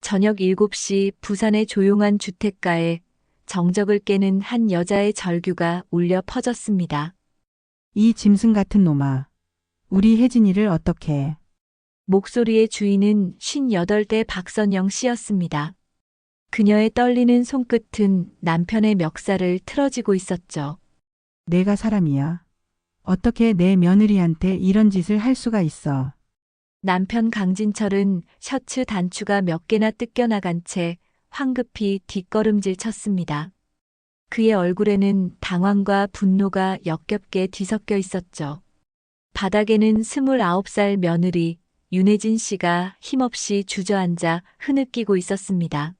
저녁 7시 부산의 조용한 주택가에 정적을 깨는 한 여자의 절규가 울려 퍼졌습니다. 이 짐승 같은 놈아. 우리 혜진이를 어떻게 해? 목소리의 주인은 58대 박선영 씨였습니다. 그녀의 떨리는 손끝은 남편의 멱살을 틀어지고 있었죠. 내가 사람이야. 어떻게 내 며느리한테 이런 짓을 할 수가 있어? 남편 강진철은 셔츠 단추가 몇 개나 뜯겨나간 채 황급히 뒷걸음질 쳤습니다. 그의 얼굴에는 당황과 분노가 역겹게 뒤섞여 있었죠. 바닥에는 29살 며느리 윤혜진 씨가 힘없이 주저앉아 흐느끼고 있었습니다.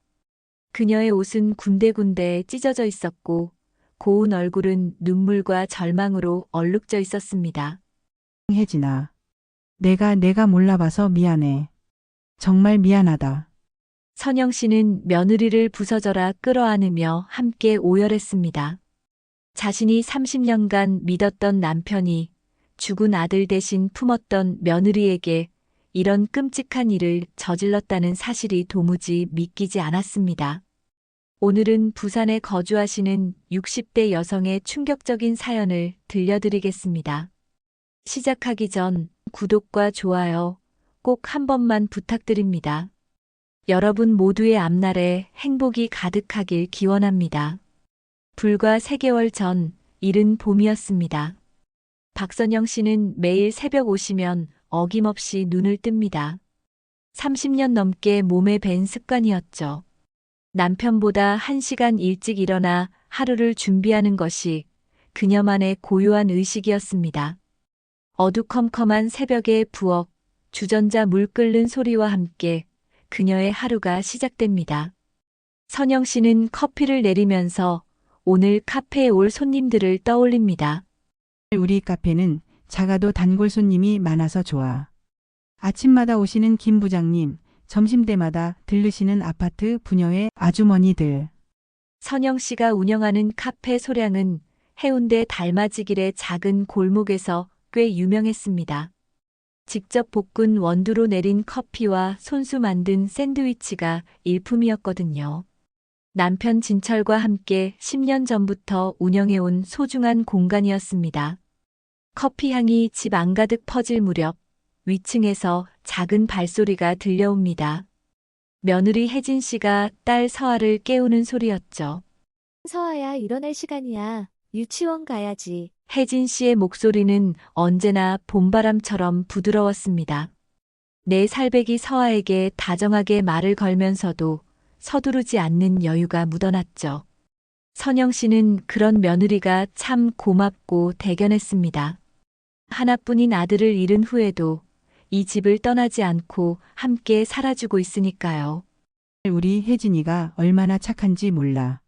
그녀의 옷은 군데군데 찢어져 있었고 고운 얼굴은 눈물과 절망으로 얼룩져 있었습니다. 혜진아. 내가 몰라봐서 미안해. 정말 미안하다. 선영 씨는 며느리를 부서져라 끌어안으며 함께 오열했습니다. 자신이 30년간 믿었던 남편이 죽은 아들 대신 품었던 며느리에게 이런 끔찍한 일을 저질렀다는 사실이 도무지 믿기지 않았습니다. 오늘은 부산에 거주하시는 60대 여성의 충격적인 사연을 들려드리겠습니다. 시작하기 전 구독과 좋아요 꼭 한 번만 부탁드립니다. 여러분 모두의 앞날에 행복이 가득하길 기원합니다. 불과 3개월 전 이른 봄이었습니다. 박선영 씨는 매일 새벽 오시면 어김없이 눈을 뜹니다. 30년 넘게 몸에 밴 습관이었죠. 남편보다 1시간 일찍 일어나 하루를 준비하는 것이 그녀만의 고요한 의식이었습니다. 어두컴컴한 새벽의 부엌, 주전자 물 끓는 소리와 함께 그녀의 하루가 시작됩니다. 선영 씨는 커피를 내리면서 오늘 카페에 올 손님들을 떠올립니다. 우리 카페는 작아도 단골 손님이 많아서 좋아. 아침마다 오시는 김 부장님, 점심때마다 들르시는 아파트 부녀의 아주머니들. 선영 씨가 운영하는 카페 소량은 해운대 달맞이길의 작은 골목에서 꽤 유명했습니다. 직접 볶은 원두로 내린 커피와 손수 만든 샌드위치가 일품이었거든요. 남편 진철과 함께 10년 전부터 운영해온 소중한 공간이었습니다. 커피 향이 집 안가득 퍼질 무렵 위층에서 작은 발소리가 들려옵니다. 며느리 혜진 씨가 딸 서아를 깨우는 소리였죠. 서아야, 일어날 시간이야. 유치원 가야지. 혜진 씨의 목소리는 언제나 봄바람처럼 부드러웠습니다. 4살배기 서아에게 다정하게 말을 걸면서도 서두르지 않는 여유가 묻어났죠. 선영 씨는 그런 며느리가 참 고맙고 대견했습니다. 하나뿐인 아들을 잃은 후에도 이 집을 떠나지 않고 함께 살아주고 있으니까요. 우리 혜진이가 얼마나 착한지 몰라.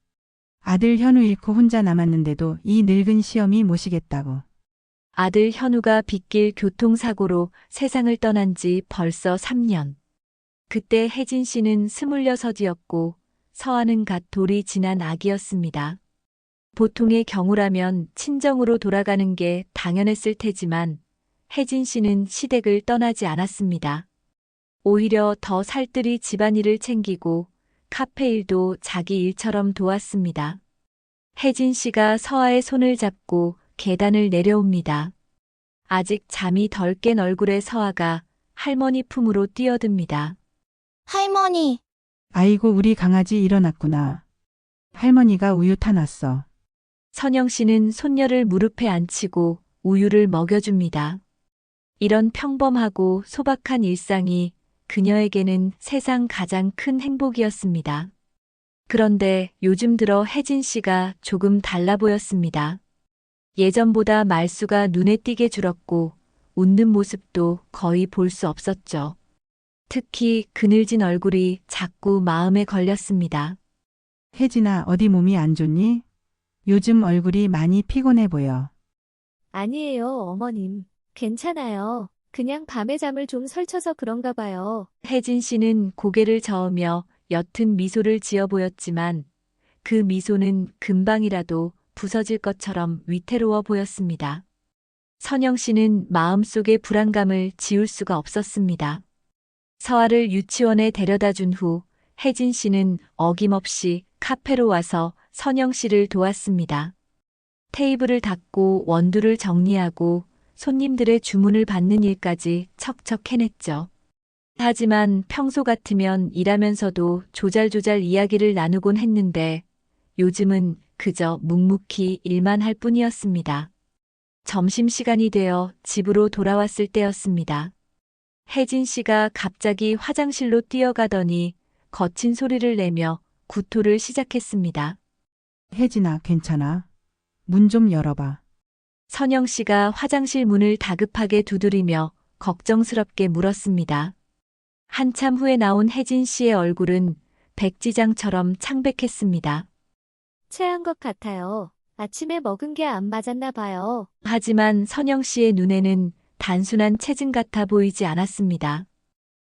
아들 현우 잃고 혼자 남았는데도 이 늙은 시어미 모시겠다고. 아들 현우가 빗길 교통사고로 세상을 떠난 지 벌써 3년. 그때 혜진 씨는 26이었고 서아는 갓 돌이 지난 아기였습니다. 보통의 경우라면 친정으로 돌아가는 게 당연했을 테지만 혜진 씨는 시댁을 떠나지 않았습니다. 오히려 더 살뜰히 집안일을 챙기고 카페 일도 자기 일처럼 도왔습니다. 혜진 씨가 서아의 손을 잡고 계단을 내려옵니다. 아직 잠이 덜 깬 얼굴의 서아가 할머니 품으로 뛰어듭니다. 할머니, 아이고 우리 강아지 일어났구나. 할머니가 우유 타놨어. 선영 씨는 손녀를 무릎에 앉히고 우유를 먹여줍니다. 이런 평범하고 소박한 일상이 그녀에게는 세상 가장 큰 행복이었습니다. 그런데 요즘 들어 혜진 씨가 조금 달라 보였습니다. 예전보다 말수가 눈에 띄게 줄었고 웃는 모습도 거의 볼 수 없었죠. 특히 그늘진 얼굴이 자꾸 마음에 걸렸습니다. 혜진아 어디 몸이 안 좋니? 요즘 얼굴이 많이 피곤해 보여. 아니에요, 어머님. 괜찮아요. 그냥 밤에 잠을 좀 설쳐서 그런가 봐요. 혜진 씨는 고개를 저으며 옅은 미소를 지어 보였지만 그 미소는 금방이라도 부서질 것처럼 위태로워 보였습니다. 선영 씨는 마음속의 불안감을 지울 수가 없었습니다. 서아를 유치원에 데려다 준 후 혜진 씨는 어김없이 카페로 와서 선영 씨를 도왔습니다. 테이블을 닦고 원두를 정리하고 손님들의 주문을 받는 일까지 척척 해냈죠. 하지만 평소 같으면 일하면서도 조잘조잘 이야기를 나누곤 했는데 요즘은 그저 묵묵히 일만 할 뿐이었습니다. 점심시간이 되어 집으로 돌아왔을 때였습니다. 혜진 씨가 갑자기 화장실로 뛰어가더니 거친 소리를 내며 구토를 시작했습니다. 혜진아, 괜찮아? 문 좀 열어봐. 선영 씨가 화장실 문을 다급하게 두드리며 걱정스럽게 물었습니다. 한참 후에 나온 혜진 씨의 얼굴은 백지장처럼 창백했습니다. 체한 것 같아요. 아침에 먹은 게 안 맞았나 봐요. 하지만 선영 씨의 눈에는 단순한 체증 같아 보이지 않았습니다.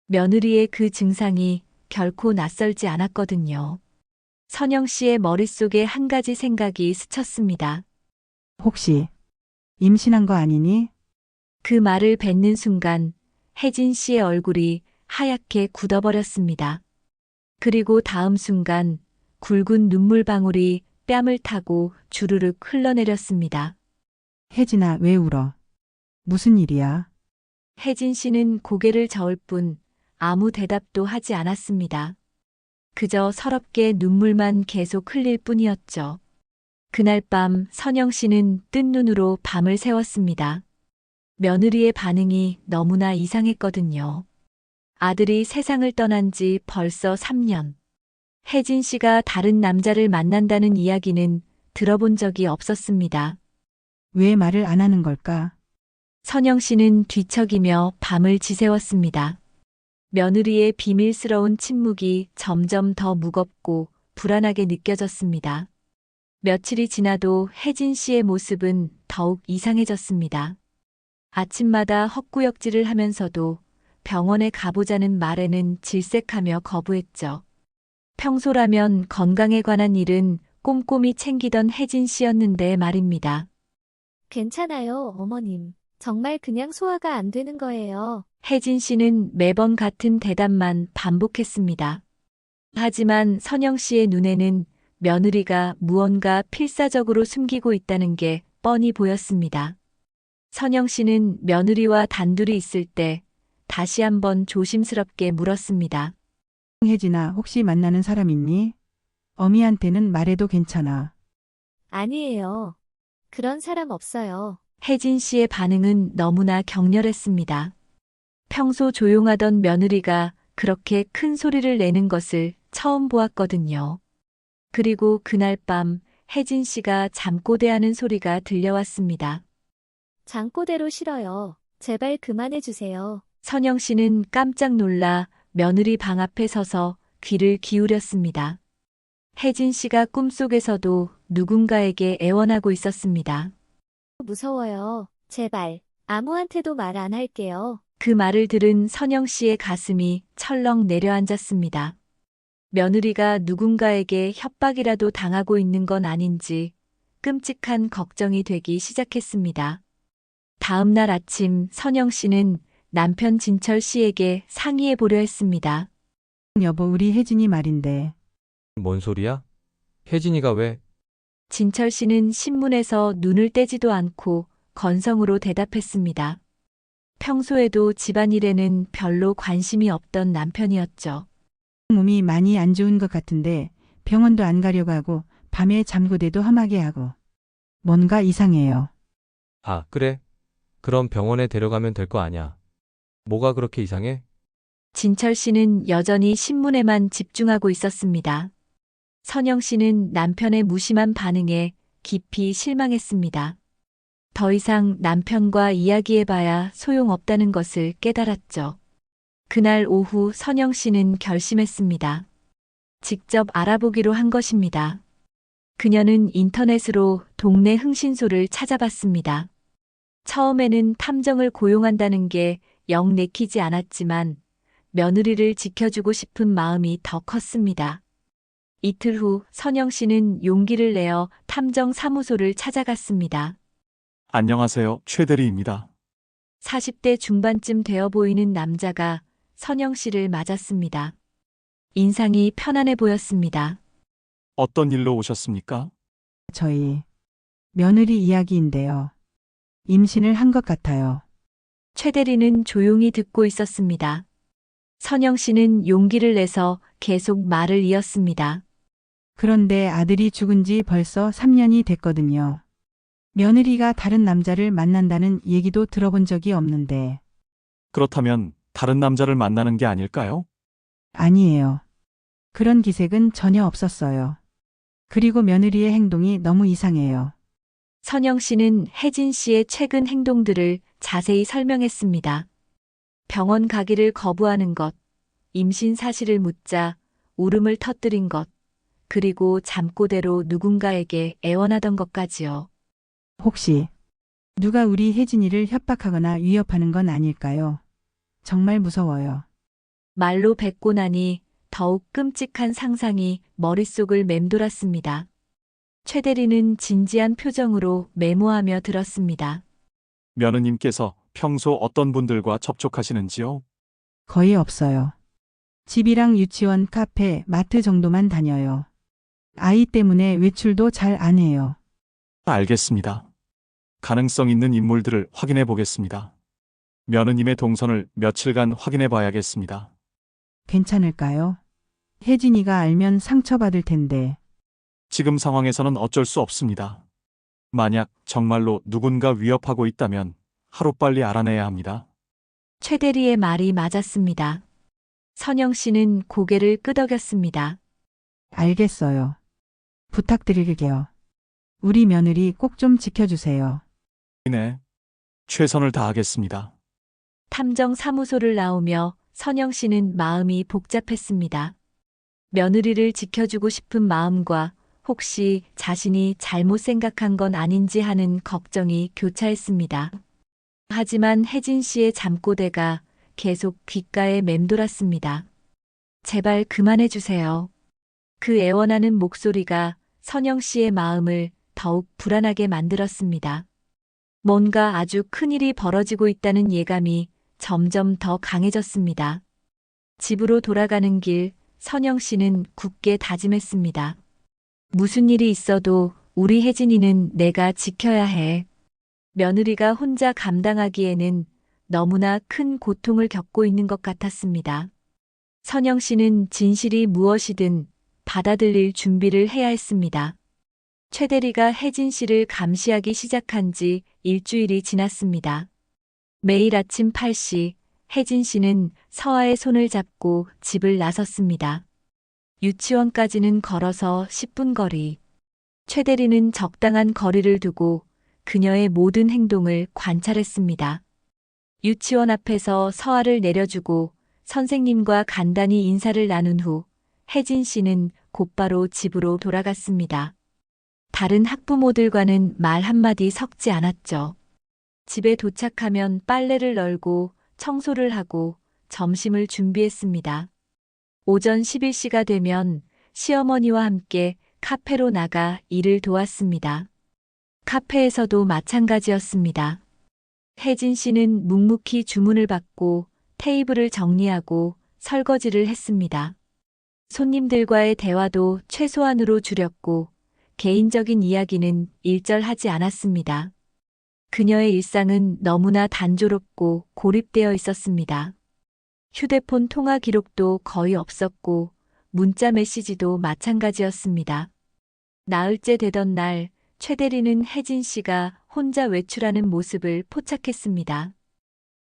며느리의 그 증상이 결코 낯설지 않았거든요. 선영 씨의 머릿속에 한 가지 생각이 스쳤습니다. 혹시 임신한 거 아니니? 그 말을 뱉는 순간 혜진 씨의 얼굴이 하얗게 굳어버렸습니다. 그리고 다음 순간 굵은 눈물방울이 뺨을 타고 주르륵 흘러내렸습니다. 혜진아, 왜 울어? 무슨 일이야? 혜진 씨는 고개를 저을 뿐 아무 대답도 하지 않았습니다. 그저 서럽게 눈물만 계속 흘릴 뿐이었죠. 그날 밤 선영 씨는 뜬 눈으로 밤을 새웠습니다. 며느리의 반응이 너무나 이상했거든요. 아들이 세상을 떠난 지 벌써 3년. 혜진 씨가 다른 남자를 만난다는 이야기는 들어본 적이 없었습니다. 왜 말을 안 하는 걸까? 선영 씨는 뒤척이며 밤을 지새웠습니다. 며느리의 비밀스러운 침묵이 점점 더 무겁고 불안하게 느껴졌습니다. 며칠이 지나도 혜진 씨의 모습은 더욱 이상해졌습니다. 아침마다 헛구역질을 하면서도 병원에 가보자는 말에는 질색하며 거부했죠. 평소라면 건강에 관한 일은 꼼꼼히 챙기던 혜진 씨였는데 말입니다. 괜찮아요, 어머님. 정말 그냥 소화가 안 되는 거예요. 혜진 씨는 매번 같은 대답만 반복했습니다. 하지만 선영 씨의 눈에는 며느리가 무언가 필사적으로 숨기고 있다는 게 뻔히 보였습니다. 선영 씨는 며느리와 단둘이 있을 때 다시 한번 조심스럽게 물었습니다. 혜진아, 혹시 만나는 사람 있니? 어미한테는 말해도 괜찮아. 아니에요. 그런 사람 없어요. 혜진 씨의 반응은 너무나 격렬했습니다. 평소 조용하던 며느리가 그렇게 큰 소리를 내는 것을 처음 보았거든요. 그리고 그날 밤 혜진 씨가 잠꼬대하는 소리가 들려왔습니다. 잠꼬대로 싫어요. 제발 그만해 주세요. 선영 씨는 깜짝 놀라 며느리 방 앞에 서서 귀를 기울였습니다. 혜진 씨가 꿈속에서도 누군가에게 애원하고 있었습니다. 무서워요. 제발. 아무한테도 말 안 할게요. 그 말을 들은 선영 씨의 가슴이 철렁 내려앉았습니다. 며느리가 누군가에게 협박이라도 당하고 있는 건 아닌지 끔찍한 걱정이 되기 시작했습니다. 다음 날 아침 선영 씨는 남편 진철 씨에게 상의해 보려 했습니다. 여보, 우리 혜진이 말인데. 뭔 소리야? 혜진이가 왜? 진철 씨는 신문에서 눈을 떼지도 않고 건성으로 대답했습니다. 평소에도 집안일에는 별로 관심이 없던 남편이었죠. 몸이 많이 안 좋은 것 같은데 병원도 안 가려고 하고 밤에 잠고대도 험하게 하고. 뭔가 이상해요. 아, 그래? 그럼 병원에 데려가면 될 거 아냐? 뭐가 그렇게 이상해? 진철 씨는 여전히 신문에만 집중하고 있었습니다. 선영 씨는 남편의 무심한 반응에 깊이 실망했습니다. 더 이상 남편과 이야기해봐야 소용없다는 것을 깨달았죠. 그날 오후 선영 씨는 결심했습니다. 직접 알아보기로 한 것입니다. 그녀는 인터넷으로 동네 흥신소를 찾아봤습니다. 처음에는 탐정을 고용한다는 게 영 내키지 않았지만 며느리를 지켜주고 싶은 마음이 더 컸습니다. 이틀 후 선영 씨는 용기를 내어 탐정 사무소를 찾아갔습니다. 안녕하세요. 최 대리입니다. 40대 중반쯤 되어 보이는 남자가 선영 씨를 맞았습니다. 인상이 편안해 보였습니다. 어떤 일로 오셨습니까? 저희 며느리 이야기인데요. 임신을 한 것 같아요. 최 대리는 조용히 듣고 있었습니다. 선영 씨는 용기를 내서 계속 말을 이었습니다. 그런데 아들이 죽은 지 벌써 3년이 됐거든요. 며느리가 다른 남자를 만난다는 얘기도 들어본 적이 없는데 그렇다면 다른 남자를 만나는 게 아닐까요? 아니에요. 그런 기색은 전혀 없었어요. 그리고 며느리의 행동이 너무 이상해요. 선영 씨는 혜진 씨의 최근 행동들을 자세히 설명했습니다. 병원 가기를 거부하는 것, 임신 사실을 묻자 울음을 터뜨린 것, 그리고 잠꼬대로 누군가에게 애원하던 것까지요. 혹시 누가 우리 혜진이를 협박하거나 위협하는 건 아닐까요? 정말 무서워요. 말로 뱉고 나니 더욱 끔찍한 상상이 머릿속을 맴돌았습니다. 최 대리는 진지한 표정으로 메모하며 들었습니다. 며느님께서 평소 어떤 분들과 접촉하시는지요? 거의 없어요. 집이랑 유치원, 카페, 마트 정도만 다녀요. 아이 때문에 외출도 잘 안 해요. 알겠습니다. 가능성 있는 인물들을 확인해 보겠습니다. 며느님의 동선을 며칠간 확인해 봐야겠습니다. 괜찮을까요? 혜진이가 알면 상처받을 텐데. 지금 상황에서는 어쩔 수 없습니다. 만약 정말로 누군가 위협하고 있다면 하루빨리 알아내야 합니다. 최 대리의 말이 맞았습니다. 선영 씨는 고개를 끄덕였습니다. 알겠어요. 부탁드릴게요. 우리 며느리 꼭 좀 지켜주세요. 네. 최선을 다하겠습니다. 탐정 사무소를 나오며 선영 씨는 마음이 복잡했습니다. 며느리를 지켜주고 싶은 마음과 혹시 자신이 잘못 생각한 건 아닌지 하는 걱정이 교차했습니다. 하지만 혜진 씨의 잠꼬대가 계속 귓가에 맴돌았습니다. 제발 그만해 주세요. 그 애원하는 목소리가 선영 씨의 마음을 더욱 불안하게 만들었습니다. 뭔가 아주 큰일이 벌어지고 있다는 예감이 점점 더 강해졌습니다. 집으로 돌아가는 길, 선영 씨는 굳게 다짐했습니다. 무슨 일이 있어도 우리 혜진이는 내가 지켜야 해. 며느리가 혼자 감당하기에는 너무나 큰 고통을 겪고 있는 것 같았습니다. 선영 씨는 진실이 무엇이든 받아들일 준비를 해야 했습니다. 최 대리가 혜진 씨를 감시하기 시작한 지 일주일이 지났습니다. 매일 아침 8시 혜진 씨는 서아의 손을 잡고 집을 나섰습니다. 유치원까지는 걸어서 10분 거리. 최 대리는 적당한 거리를 두고 그녀의 모든 행동을 관찰했습니다. 유치원 앞에서 서아를 내려주고 선생님과 간단히 인사를 나눈 후 혜진 씨는 곧바로 집으로 돌아갔습니다. 다른 학부모들과는 말 한마디 섞지 않았죠. 집에 도착하면 빨래를 널고 청소를 하고 점심을 준비했습니다. 오전 11시가 되면 시어머니와 함께 카페로 나가 일을 도왔습니다. 카페에서도 마찬가지였습니다. 혜진 씨는 묵묵히 주문을 받고 테이블을 정리하고 설거지를 했습니다. 손님들과의 대화도 최소한으로 줄였고 개인적인 이야기는 일절하지 않았습니다. 그녀의 일상은 너무나 단조롭고 고립되어 있었습니다. 휴대폰 통화 기록도 거의 없었고 문자 메시지도 마찬가지였습니다. 나흘째 되던 날, 최 대리는 혜진 씨가 혼자 외출하는 모습을 포착했습니다.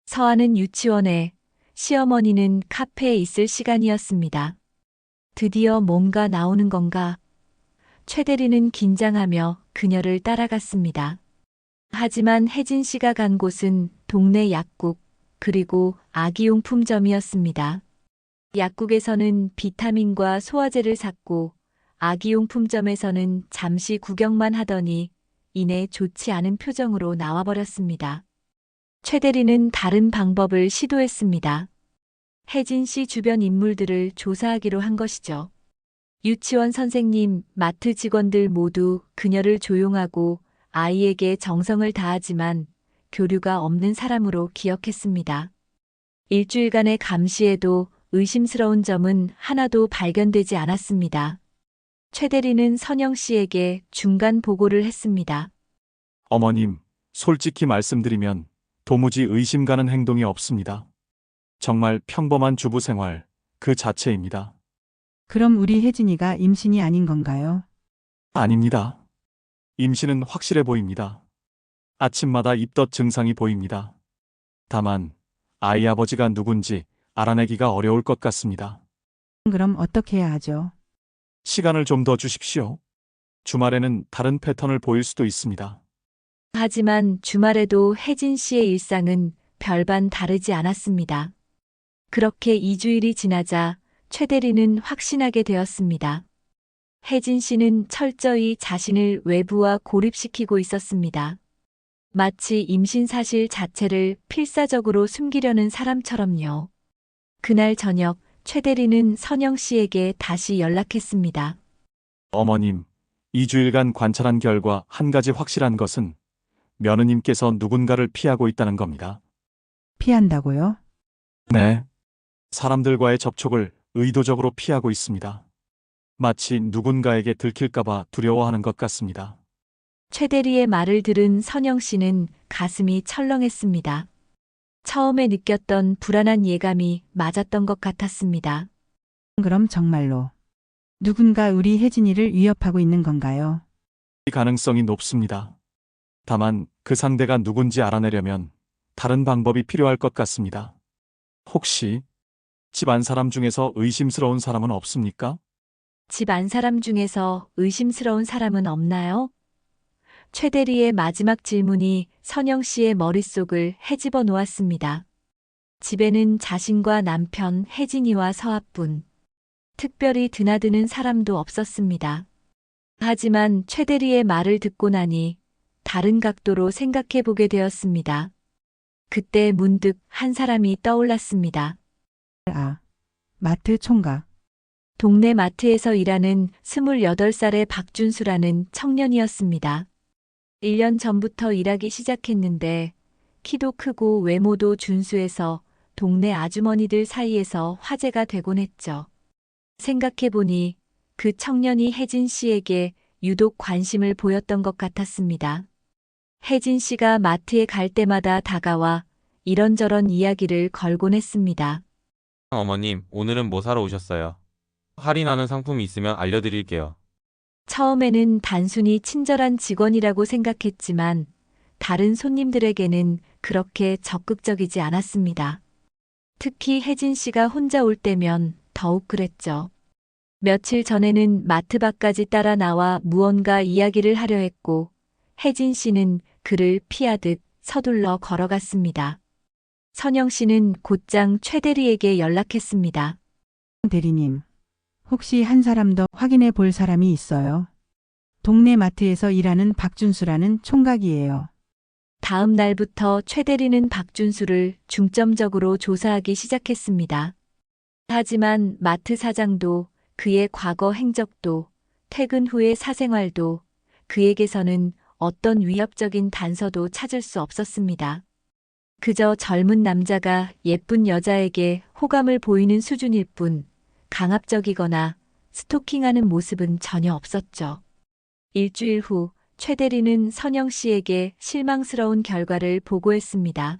서아는 유치원에, 시어머니는 카페에 있을 시간이었습니다. 드디어 뭔가 나오는 건가? 최 대리는 긴장하며 그녀를 따라갔습니다. 하지만 혜진 씨가 간 곳은 동네 약국, 그리고 아기용품점이었습니다. 약국에서는 비타민과 소화제를 샀고 아기용품점에서는 잠시 구경만 하더니 이내 좋지 않은 표정으로 나와버렸습니다. 최 대리는 다른 방법을 시도했습니다. 혜진 씨 주변 인물들을 조사하기로 한 것이죠. 유치원 선생님, 마트 직원들 모두 그녀를 조용하고 아이에게 정성을 다하지만 교류가 없는 사람으로 기억했습니다. 일주일간의 감시에도 의심스러운 점은 하나도 발견되지 않았습니다. 최 대리는 선영 씨에게 중간 보고를 했습니다. 어머님, 솔직히 말씀드리면 도무지 의심 가는 행동이 없습니다. 정말 평범한 주부 생활 그 자체입니다. 그럼 우리 혜진이가 임신이 아닌 건가요? 아닙니다. 임신은 확실해 보입니다. 아침마다 입덧 증상이 보입니다. 다만 아이 아버지가 누군지 알아내기가 어려울 것 같습니다. 그럼 어떻게 해야 하죠? 시간을 좀 더 주십시오. 주말에는 다른 패턴을 보일 수도 있습니다. 하지만 주말에도 혜진 씨의 일상은 별반 다르지 않았습니다. 그렇게 2주일이 지나자 최 대리는 확신하게 되었습니다. 혜진 씨는 철저히 자신을 외부와 고립시키고 있었습니다. 마치 임신 사실 자체를 필사적으로 숨기려는 사람처럼요. 그날 저녁 최 대리는 선영 씨에게 다시 연락했습니다. 어머님, 2주일간 관찰한 결과 한 가지 확실한 것은 며느님께서 누군가를 피하고 있다는 겁니다. 피한다고요? 네. 사람들과의 접촉을 의도적으로 피하고 있습니다. 마치 누군가에게 들킬까봐 두려워하는 것 같습니다. 최 대리의 말을 들은 선영 씨는 가슴이 철렁했습니다. 처음에 느꼈던 불안한 예감이 맞았던 것 같았습니다. 그럼 정말로 누군가 우리 혜진이를 위협하고 있는 건가요? 이 가능성이 높습니다. 다만 그 상대가 누군지 알아내려면 다른 방법이 필요할 것 같습니다. 혹시 집안 사람 중에서 의심스러운 사람은 없습니까? 집 안 사람 중에서 의심스러운 사람은 없나요? 최 대리의 마지막 질문이 선영 씨의 머릿속을 헤집어 놓았습니다. 집에는 자신과 남편 혜진이와 서아뿐. 특별히 드나드는 사람도 없었습니다. 하지만 최 대리의 말을 듣고 나니 다른 각도로 생각해 보게 되었습니다. 그때 문득 한 사람이 떠올랐습니다. 아, 마트 총각. 동네 마트에서 일하는 28살의 박준수라는 청년이었습니다. 1년 전부터 일하기 시작했는데 키도 크고 외모도 준수해서 동네 아주머니들 사이에서 화제가 되곤 했죠. 생각해보니 그 청년이 혜진 씨에게 유독 관심을 보였던 것 같았습니다. 혜진 씨가 마트에 갈 때마다 다가와 이런저런 이야기를 걸곤 했습니다. 어머님, 오늘은 뭐 사러 오셨어요? 할인하는 상품이 있으면 알려드릴게요. 처음에는 단순히 친절한 직원이라고 생각했지만 다른 손님들에게는 그렇게 적극적이지 않았습니다. 특히 혜진 씨가 혼자 올 때면 더욱 그랬죠. 며칠 전에는 마트 밖까지 따라 나와 무언가 이야기를 하려 했고 혜진 씨는 그를 피하듯 서둘러 걸어갔습니다. 선영 씨는 곧장 최 대리에게 연락했습니다. 대리님, 혹시 한 사람 더 확인해 볼 사람이 있어요? 동네 마트에서 일하는 박준수라는 총각이에요. 다음 날부터 최 대리는 박준수를 중점적으로 조사하기 시작했습니다. 하지만 마트 사장도 그의 과거 행적도 퇴근 후의 사생활도 그에게서는 어떤 위협적인 단서도 찾을 수 없었습니다. 그저 젊은 남자가 예쁜 여자에게 호감을 보이는 수준일 뿐 강압적이거나 스토킹하는 모습은 전혀 없었죠. 일주일 후 최 대리는 선영 씨에게 실망스러운 결과를 보고했습니다.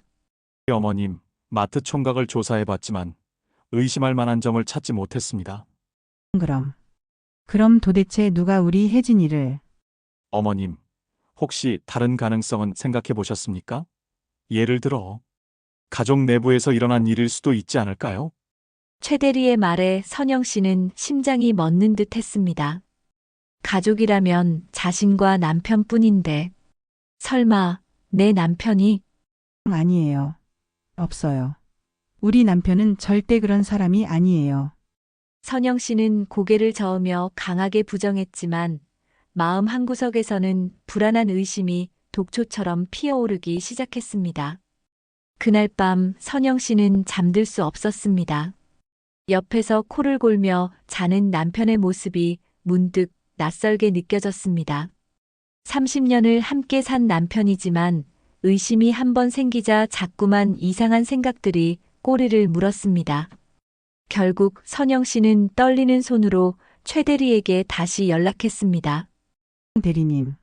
어머님, 마트 총각을 조사해봤지만 의심할 만한 점을 찾지 못했습니다. 그럼 도대체 누가 우리 혜진이를? 어머님, 혹시 다른 가능성은 생각해 보셨습니까? 예를 들어, 가족 내부에서 일어난 일일 수도 있지 않을까요? 최 대리의 말에 선영 씨는 심장이 멎는 듯 했습니다. 가족이라면 자신과 남편뿐인데 설마 내 남편이? 아니에요. 없어요. 우리 남편은 절대 그런 사람이 아니에요. 선영 씨는 고개를 저으며 강하게 부정했지만 마음 한구석에서는 불안한 의심이 독초처럼 피어오르기 시작했습니다. 그날 밤 선영 씨는 잠들 수 없었습니다. 옆에서 코를 골며 자는 남편의 모습이 문득 낯설게 느껴졌습니다. 30년을 함께 산 남편이지만 의심이 한번 생기자 자꾸만 이상한 생각들이 꼬리를 물었습니다. 결국 선영 씨는 떨리는 손으로 최 대리에게 다시 연락했습니다. 대리님,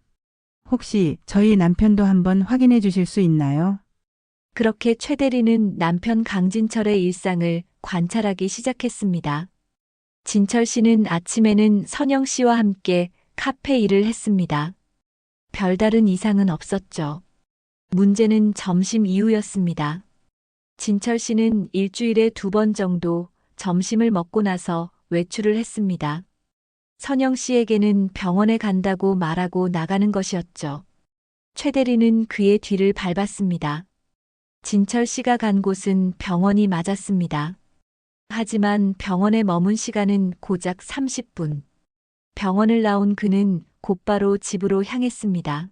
혹시 저희 남편도 한번 확인해 주실 수 있나요? 그렇게 최 대리는 남편 강진철의 일상을 관찰하기 시작했습니다. 진철 씨는 아침에는 선영 씨와 함께 카페 일을 했습니다. 별다른 이상은 없었죠. 문제는 점심 이후였습니다. 진철 씨는 일주일에 2번 정도 점심을 먹고 나서 외출을 했습니다. 선영 씨에게는 병원에 간다고 말하고 나가는 것이었죠. 최 대리는 그의 뒤를 밟았습니다. 진철 씨가 간 곳은 병원이 맞았습니다. 하지만 병원에 머문 시간은 고작 30분. 병원을 나온 그는 곧바로 집으로 향했습니다.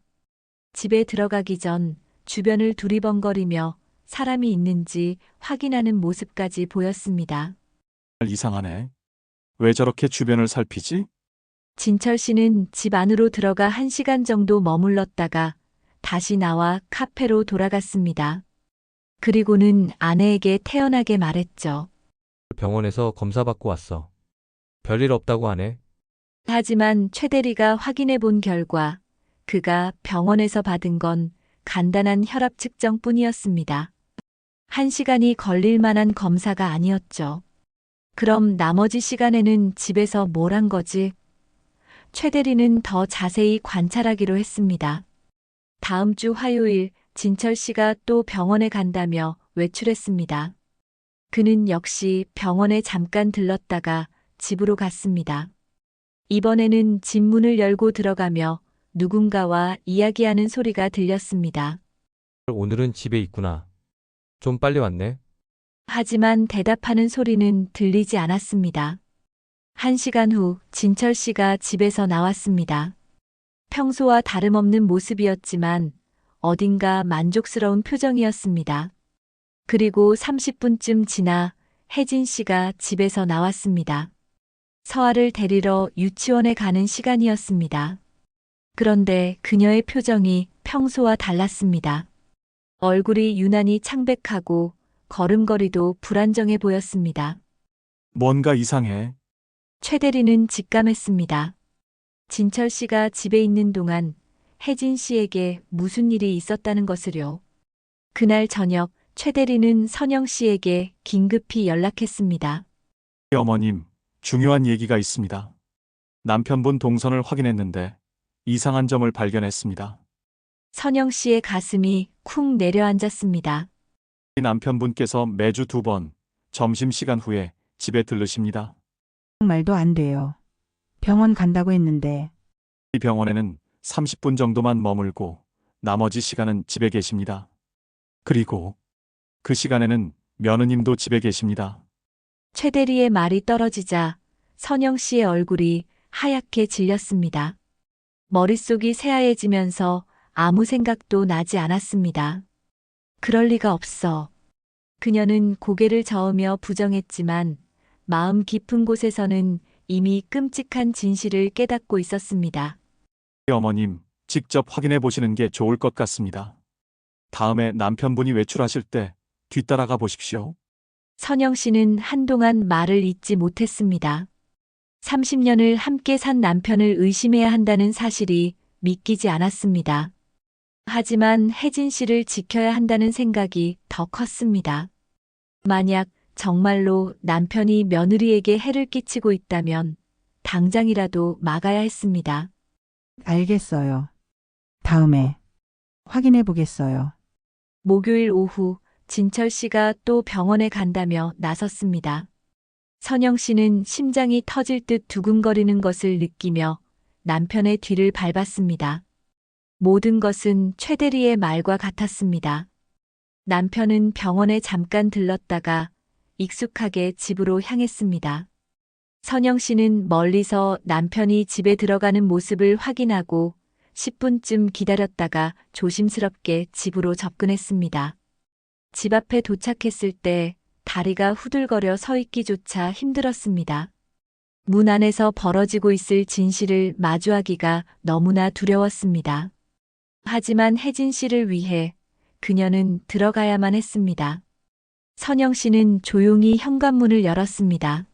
집에 들어가기 전 주변을 두리번거리며 사람이 있는지 확인하는 모습까지 보였습니다. 이상하네. 왜 저렇게 주변을 살피지? 진철 씨는 집 안으로 들어가 1시간 정도 머물렀다가 다시 나와 카페로 돌아갔습니다. 그리고는 아내에게 태연하게 말했죠. 병원에서 검사받고 왔어. 별일 없다고 하네. 하지만 최 대리가 확인해 본 결과 그가 병원에서 받은 건 간단한 혈압 측정뿐이었습니다. 1시간이 걸릴 만한 검사가 아니었죠. 그럼 나머지 시간에는 집에서 뭘 한 거지? 최 대리는 더 자세히 관찰하기로 했습니다. 다음 주 화요일 진철 씨가 또 병원에 간다며 외출했습니다. 그는 역시 병원에 잠깐 들렀다가 집으로 갔습니다. 이번에는 집 문을 열고 들어가며 누군가와 이야기하는 소리가 들렸습니다. 오늘은 집에 있구나. 좀 빨리 왔네. 하지만 대답하는 소리는 들리지 않았습니다. 1시간 후 진철 씨가 집에서 나왔습니다. 평소와 다름없는 모습이었지만 어딘가 만족스러운 표정이었습니다. 그리고 30분쯤 지나 혜진 씨가 집에서 나왔습니다. 서아를 데리러 유치원에 가는 시간이었습니다. 그런데 그녀의 표정이 평소와 달랐습니다. 얼굴이 유난히 창백하고 걸음걸이도 불안정해 보였습니다. 뭔가 이상해. 최 대리는 직감했습니다. 진철 씨가 집에 있는 동안 혜진 씨에게 무슨 일이 있었다는 것을요. 그날 저녁 최 대리는 선영 씨에게 긴급히 연락했습니다. 어머님, 중요한 얘기가 있습니다. 남편분 동선을 확인했는데 이상한 점을 발견했습니다. 선영 씨의 가슴이 쿵 내려앉았습니다. 남편분께서 매주 2번 점심시간 후에 집에 들르십니다. 말도 안 돼요. 병원 간다고 했는데 이 병원에는 30분 정도만 머물고 나머지 시간은 집에 계십니다. 그리고 그 시간에는 며느님도 집에 계십니다. 최 대리의 말이 떨어지자 선영 씨의 얼굴이 하얗게 질렸습니다. 머릿속이 새하얘지면서 아무 생각도 나지 않았습니다. 그럴 리가 없어. 그녀는 고개를 저으며 부정했지만 마음 깊은 곳에서는 이미 끔찍한 진실을 깨닫고 있었습니다. 어머님, 직접 확인해 보시는 게 좋을 것 같습니다. 다음에 남편분이 외출하실 때 뒤따라가 보십시오. 선영 씨는 한동안 말을 잇지 못했습니다. 30년을 함께 산 남편을 의심해야 한다는 사실이 믿기지 않았습니다. 하지만 혜진 씨를 지켜야 한다는 생각이 더 컸습니다. 만약 정말로 남편이 며느리에게 해를 끼치고 있다면 당장이라도 막아야 했습니다. 알겠어요. 다음에 확인해 보겠어요. 목요일 오후 진철 씨가 또 병원에 간다며 나섰습니다. 선영 씨는 심장이 터질 듯 두근거리는 것을 느끼며 남편의 뒤를 밟았습니다. 모든 것은 최 대리의 말과 같았습니다. 남편은 병원에 잠깐 들렀다가 익숙하게 집으로 향했습니다. 선영 씨는 멀리서 남편이 집에 들어가는 모습을 확인하고 10분쯤 기다렸다가 조심스럽게 집으로 접근했습니다. 집 앞에 도착했을 때 다리가 후들거려 서 있기조차 힘들었습니다. 문 안에서 벌어지고 있을 진실을 마주하기가 너무나 두려웠습니다. 하지만 혜진 씨를 위해 그녀는 들어가야만 했습니다. 선영 씨는 조용히 현관문을 열었습니다.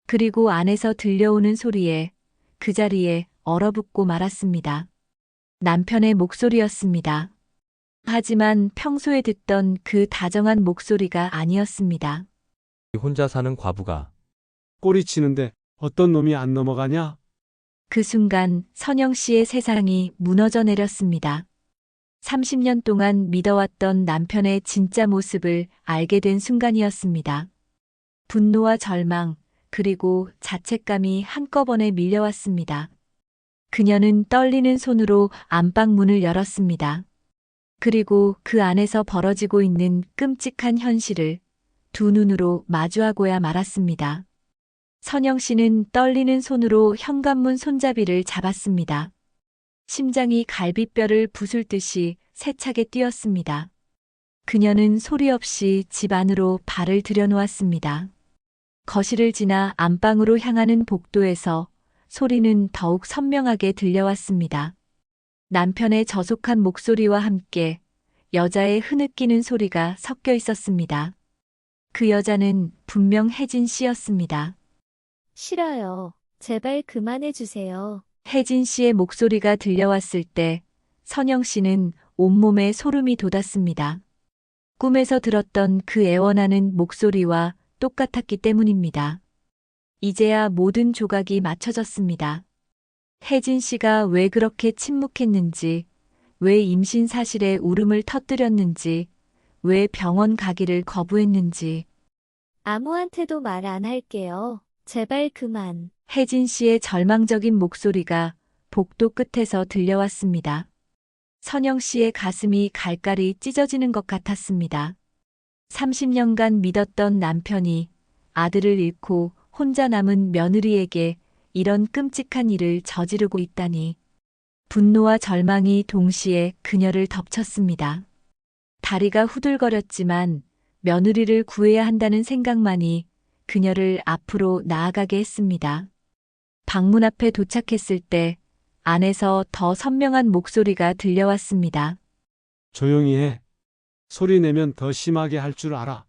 그리고 안에서 들려오는 소리에 그 자리에 얼어붙고 말았습니다. 남편의 목소리였습니다. 하지만 평소에 듣던 그 다정한 목소리가 아니었습니다. 혼자 사는 과부가 꼬리 치는데 어떤 놈이 안 넘어가냐? 그 순간 선영 씨의 세상이 무너져 내렸습니다. 30년 동안 믿어왔던 남편의 진짜 모습을 알게 된 순간이었습니다. 분노와 절망, 그리고 자책감이 한꺼번에 밀려왔습니다. 그녀는 떨리는 손으로 안방 문을 열었습니다. 그리고 그 안에서 벌어지고 있는 끔찍한 현실을 두 눈으로 마주하고야 말았습니다. 선영 씨는 떨리는 손으로 현관문 손잡이를 잡았습니다. 심장이 갈비뼈를 부술 듯이 세차게 뛰었습니다. 그녀는 소리 없이 집 안으로 발을 들여놓았습니다. 거실을 지나 안방으로 향하는 복도에서 소리는 더욱 선명하게 들려왔습니다. 남편의 저속한 목소리와 함께 여자의 흐느끼는 소리가 섞여 있었습니다. 그 여자는 분명 혜진 씨였습니다. 싫어요. 제발 그만해 주세요. 혜진 씨의 목소리가 들려왔을 때 선영 씨는 온몸에 소름이 돋았습니다. 꿈에서 들었던 그 애원하는 목소리와 똑같았기 때문입니다. 이제야 모든 조각이 맞춰졌습니다. 혜진 씨가 왜 그렇게 침묵했는지, 왜 임신 사실에 울음을 터뜨렸는지, 왜 병원 가기를 거부했는지. 아무한테도 말 안 할게요. 제발 그만. 혜진 씨의 절망적인 목소리가 복도 끝에서 들려왔습니다. 선영 씨의 가슴이 갈갈이 찢어지는 것 같았습니다. 30년간 믿었던 남편이 아들을 잃고 혼자 남은 며느리에게 이런 끔찍한 일을 저지르고 있다니. 분노와 절망이 동시에 그녀를 덮쳤습니다. 다리가 후들거렸지만 며느리를 구해야 한다는 생각만이 그녀를 앞으로 나아가게 했습니다. 방문 앞에 도착했을 때 안에서 더 선명한 목소리가 들려왔습니다. 조용히 해. 소리 내면 더 심하게 할 줄 알아.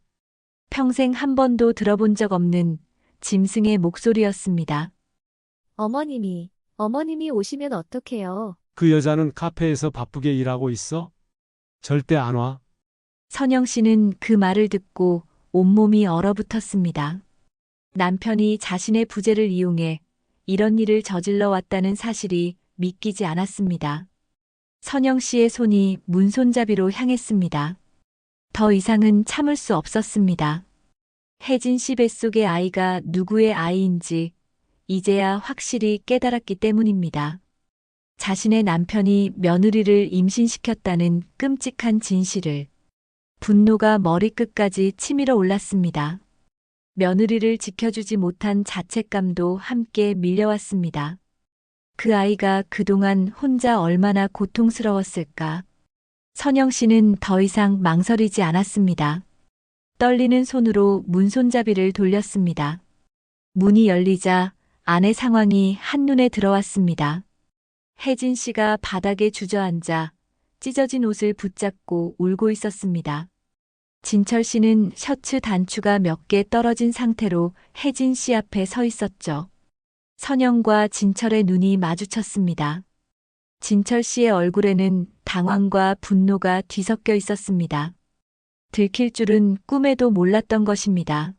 평생 한 번도 들어본 적 없는 짐승의 목소리였습니다. 어머님이 오시면 어떡해요? 그 여자는 카페에서 바쁘게 일하고 있어? 절대 안 와. 선영 씨는 그 말을 듣고 온몸이 얼어붙었습니다. 남편이 자신의 부재를 이용해 이런 일을 저질러 왔다는 사실이 믿기지 않았습니다. 선영 씨의 손이 문손잡이로 향했습니다. 더 이상은 참을 수 없었습니다. 혜진 씨 뱃속의 아이가 누구의 아이인지 이제야 확실히 깨달았기 때문입니다. 자신의 남편이 며느리를 임신시켰다는 끔찍한 진실을. 분노가 머리끝까지 치밀어 올랐습니다. 며느리를 지켜주지 못한 자책감도 함께 밀려왔습니다. 그 아이가 그동안 혼자 얼마나 고통스러웠을까. 선영 씨는 더 이상 망설이지 않았습니다. 떨리는 손으로 문손잡이를 돌렸습니다. 문이 열리자 안의 상황이 한눈에 들어왔습니다. 혜진 씨가 바닥에 주저앉아 찢어진 옷을 붙잡고 울고 있었습니다. 진철 씨는 셔츠 단추가 몇 개 떨어진 상태로 혜진 씨 앞에 서 있었죠. 선영과 진철의 눈이 마주쳤습니다. 진철 씨의 얼굴에는 당황과 분노가 뒤섞여 있었습니다. 들킬 줄은 꿈에도 몰랐던 것입니다.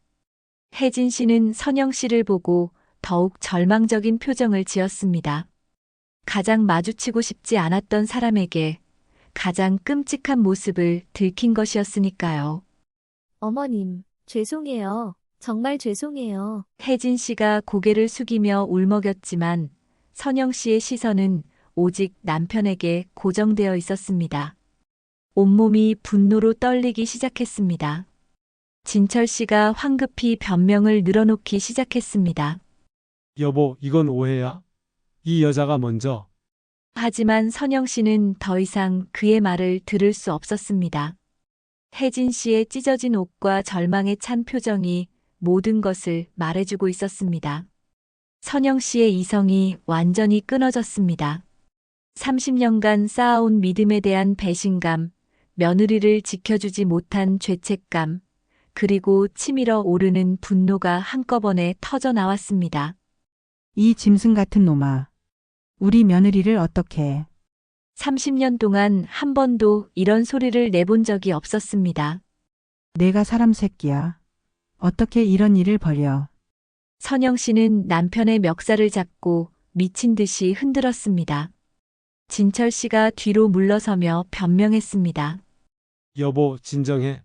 혜진 씨는 선영 씨를 보고 더욱 절망적인 표정을 지었습니다. 가장 마주치고 싶지 않았던 사람에게 가장 끔찍한 모습을 들킨 것이었으니까요. 어머님, 죄송해요. 정말 죄송해요. 혜진 씨가 고개를 숙이며 울먹였지만 선영 씨의 시선은 오직 남편에게 고정되어 있었습니다. 온몸이 분노로 떨리기 시작했습니다. 진철 씨가 황급히 변명을 늘어놓기 시작했습니다. 여보, 이건 오해야. 이 여자가 먼저. 하지만 선영 씨는 더 이상 그의 말을 들을 수 없었습니다. 혜진 씨의 찢어진 옷과 절망에 찬 표정이 모든 것을 말해주고 있었습니다. 선영 씨의 이성이 완전히 끊어졌습니다. 30년간 쌓아온 믿음에 대한 배신감, 며느리를 지켜주지 못한 죄책감, 그리고 치밀어 오르는 분노가 한꺼번에 터져 나왔습니다. 이 짐승 같은 놈아. 우리 며느리를 어떻게 해? 30년 동안 한 번도 이런 소리를 내본 적이 없었습니다. 내가 사람 새끼야. 어떻게 이런 일을 벌여? 선영 씨는 남편의 멱살을 잡고 미친 듯이 흔들었습니다. 진철 씨가 뒤로 물러서며 변명했습니다. 여보, 진정해.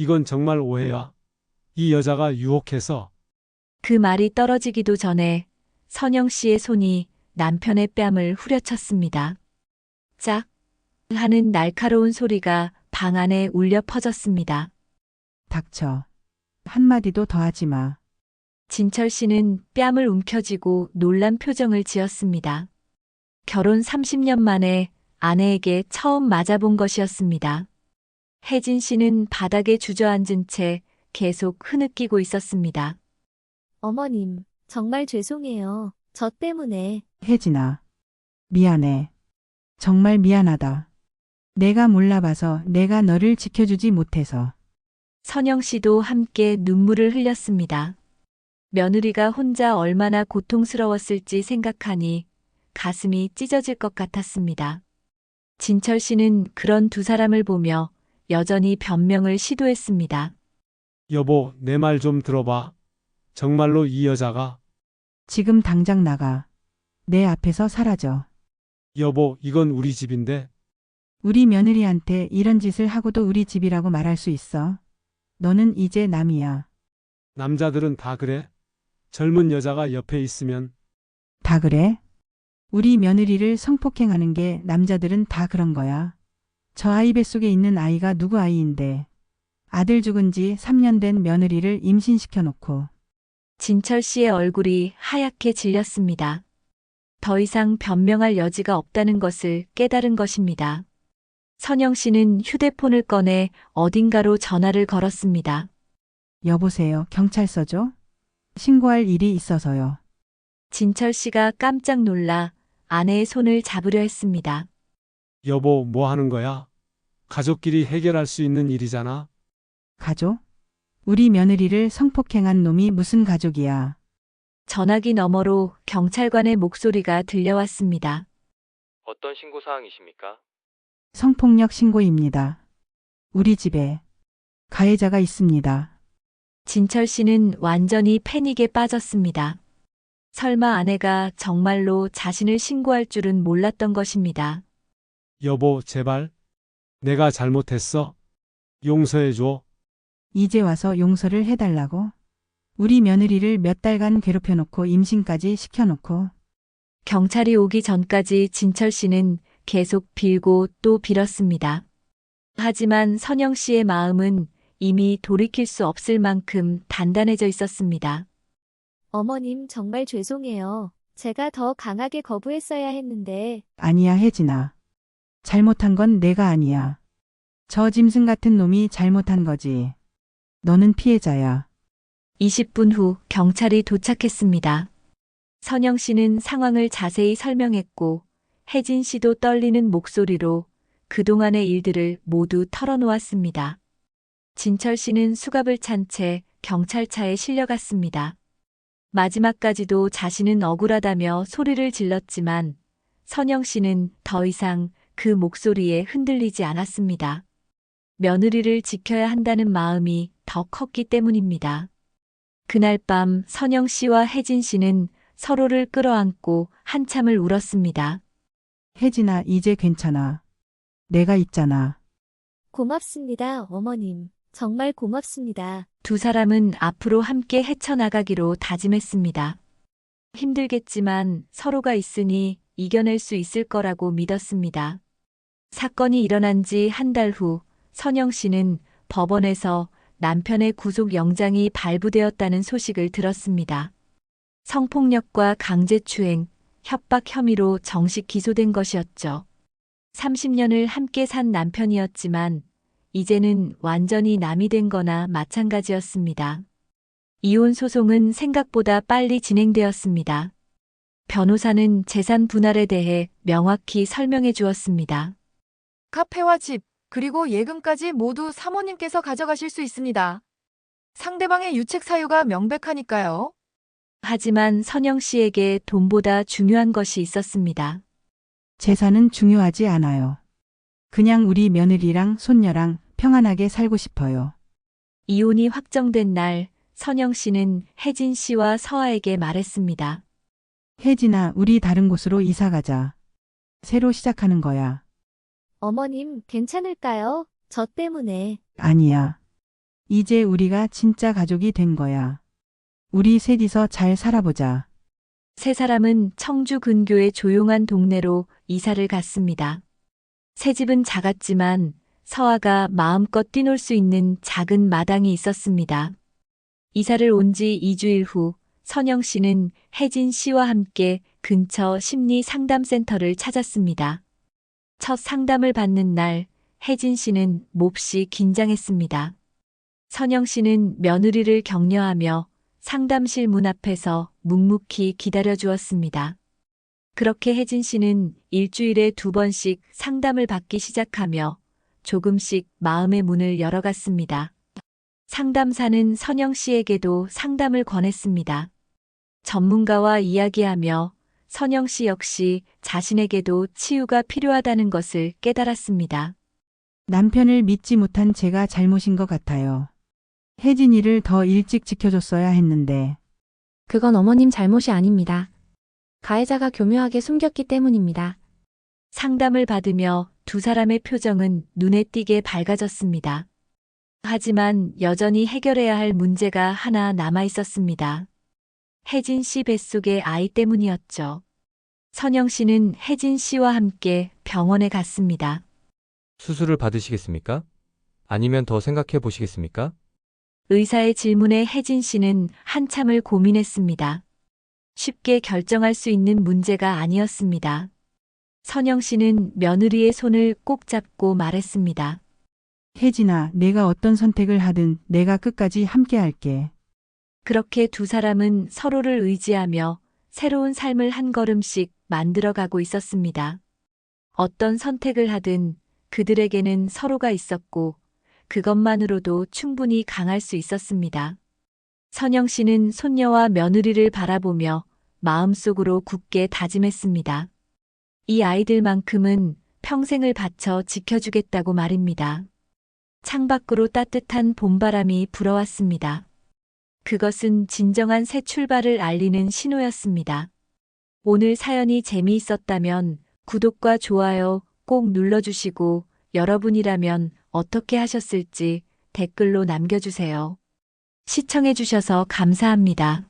이건 정말 오해야. 이 여자가 유혹해서. 그 말이 떨어지기도 전에 선영 씨의 손이 남편의 뺨을 후려쳤습니다. 짝! 하는 날카로운 소리가 방 안에 울려 퍼졌습니다. 닥쳐. 한마디도 더 하지 마. 진철 씨는 뺨을 움켜쥐고 놀란 표정을 지었습니다. 결혼 30년 만에 아내에게 처음 맞아본 것이었습니다. 혜진 씨는 바닥에 주저앉은 채 계속 흐느끼고 있었습니다. 어머님, 정말 죄송해요. 저 때문에. 혜진아. 미안해. 정말 미안하다. 내가 몰라봐서 내가 너를 지켜주지 못해서. 선영 씨도 함께 눈물을 흘렸습니다. 며느리가 혼자 얼마나 고통스러웠을지 생각하니 가슴이 찢어질 것 같았습니다. 진철 씨는 그런 두 사람을 보며 여전히 변명을 시도했습니다. 여보, 내 말 좀 들어봐. 정말로 이 여자가. 지금 당장 나가. 내 앞에서 사라져. 여보, 이건 우리 집인데. 우리 며느리한테 이런 짓을 하고도 우리 집이라고 말할 수 있어. 너는 이제 남이야. 남자들은 다 그래. 젊은 여자가 옆에 있으면. 다 그래? 우리 며느리를 성폭행하는 게 남자들은 다 그런 거야. 저 아이 뱃속에 있는 아이가 누구 아이인데. 아들 죽은 지 3년 된 며느리를 임신시켜 놓고. 진철 씨의 얼굴이 하얗게 질렸습니다. 더 이상 변명할 여지가 없다는 것을 깨달은 것입니다. 선영 씨는 휴대폰을 꺼내 어딘가로 전화를 걸었습니다. 여보세요, 경찰서죠? 신고할 일이 있어서요. 진철 씨가 깜짝 놀라 아내의 손을 잡으려 했습니다. 여보, 뭐 하는 거야? 가족끼리 해결할 수 있는 일이잖아. 가족? 우리 며느리를 성폭행한 놈이 무슨 가족이야. 전화기 너머로 경찰관의 목소리가 들려왔습니다. 어떤 신고 사항이십니까? 성폭력 신고입니다. 우리 집에 가해자가 있습니다. 진철 씨는 완전히 패닉에 빠졌습니다. 설마 아내가 정말로 자신을 신고할 줄은 몰랐던 것입니다. 여보, 제발. 내가 잘못했어. 용서해줘. 이제 와서 용서를 해달라고? 우리 며느리를 몇 달간 괴롭혀놓고 임신까지 시켜놓고. 경찰이 오기 전까지 진철 씨는 계속 빌고 또 빌었습니다. 하지만 선영 씨의 마음은 이미 돌이킬 수 없을 만큼 단단해져 있었습니다. 어머님, 정말 죄송해요. 제가 더 강하게 거부했어야 했는데. 아니야, 혜진아. 잘못한 건 내가 아니야. 저 짐승 같은 놈이 잘못한 거지. 너는 피해자야. 20분 후 경찰이 도착했습니다. 선영 씨는 상황을 자세히 설명했고 혜진 씨도 떨리는 목소리로 그동안의 일들을 모두 털어놓았습니다. 진철 씨는 수갑을 찬 채 경찰차에 실려갔습니다. 마지막까지도 자신은 억울하다며 소리를 질렀지만 선영 씨는 더 이상 그 목소리에 흔들리지 않았습니다. 며느리를 지켜야 한다는 마음이 더 컸기 때문입니다. 그날 밤 선영 씨와 혜진 씨는 서로를 끌어안고 한참을 울었습니다. 혜진아, 이제 괜찮아. 내가 있잖아. 고맙습니다, 어머님. 정말 고맙습니다. 두 사람은 앞으로 함께 헤쳐나가기로 다짐했습니다. 힘들겠지만 서로가 있으니 이겨낼 수 있을 거라고 믿었습니다. 사건이 일어난 지 한 달 후 선영 씨는 법원에서 남편의 구속 영장이 발부되었다는 소식을 들었습니다. 성폭력과 강제추행, 협박 혐의로 정식 기소된 것이었죠. 30년을 함께 산 남편이었지만 이제는 완전히 남이 된 거나 마찬가지였습니다. 이혼 소송은 생각보다 빨리 진행되었습니다. 변호사는 재산 분할에 대해 명확히 설명해 주었습니다. 카페와 집, 그리고 예금까지 모두 사모님께서 가져가실 수 있습니다. 상대방의 유책 사유가 명백하니까요. 하지만 선영 씨에게 돈보다 중요한 것이 있었습니다. 재산은 중요하지 않아요. 그냥 우리 며느리랑 손녀랑 평안하게 살고 싶어요. 이혼이 확정된 날, 선영 씨는 혜진 씨와 서아에게 말했습니다. 혜진아, 우리 다른 곳으로 이사 가자. 새로 시작하는 거야. 어머님, 괜찮을까요? 저 때문에. 아니야. 이제 우리가 진짜 가족이 된 거야. 우리 셋이서 잘 살아보자. 세 사람은 청주 근교의 조용한 동네로 이사를 갔습니다. 새 집은 작았지만 서아가 마음껏 뛰놀 수 있는 작은 마당이 있었습니다. 이사를 온 지 2주일 후 선영 씨는 혜진 씨와 함께 근처 심리 상담센터를 찾았습니다. 첫 상담을 받는 날 혜진 씨는 몹시 긴장했습니다. 선영 씨는 며느리를 격려하며 상담실 문 앞에서 묵묵히 기다려 주었습니다. 그렇게 혜진 씨는 일주일에 2번씩 상담을 받기 시작하며 조금씩 마음의 문을 열어갔습니다. 상담사는 선영 씨에게도 상담을 권했습니다. 전문가와 이야기하며 선영 씨 역시 자신에게도 치유가 필요하다는 것을 깨달았습니다. 남편을 믿지 못한 제가 잘못인 것 같아요. 혜진이를 더 일찍 지켜줬어야 했는데. 그건 어머님 잘못이 아닙니다. 가해자가 교묘하게 숨겼기 때문입니다. 상담을 받으며 두 사람의 표정은 눈에 띄게 밝아졌습니다. 하지만 여전히 해결해야 할 문제가 하나 남아 있었습니다. 혜진 씨 뱃속의 아이 때문이었죠. 선영 씨는 혜진 씨와 함께 병원에 갔습니다. 수술을 받으시겠습니까? 아니면 더 생각해 보시겠습니까? 의사의 질문에 혜진 씨는 한참을 고민했습니다. 쉽게 결정할 수 있는 문제가 아니었습니다. 선영 씨는 며느리의 손을 꼭 잡고 말했습니다. 혜진아, 내가 어떤 선택을 하든 내가 끝까지 함께 할게. 그렇게 두 사람은 서로를 의지하며 새로운 삶을 한 걸음씩 만들어가고 있었습니다. 어떤 선택을 하든 그들에게는 서로가 있었고 그것만으로도 충분히 강할 수 있었습니다. 선영 씨는 손녀와 며느리를 바라보며 마음속으로 굳게 다짐했습니다. 이 아이들만큼은 평생을 바쳐 지켜주겠다고 말입니다. 창밖으로 따뜻한 봄바람이 불어왔습니다. 그것은 진정한 새 출발을 알리는 신호였습니다. 오늘 사연이 재미있었다면 구독과 좋아요 꼭 눌러주시고 여러분이라면 어떻게 하셨을지 댓글로 남겨주세요. 시청해주셔서 감사합니다.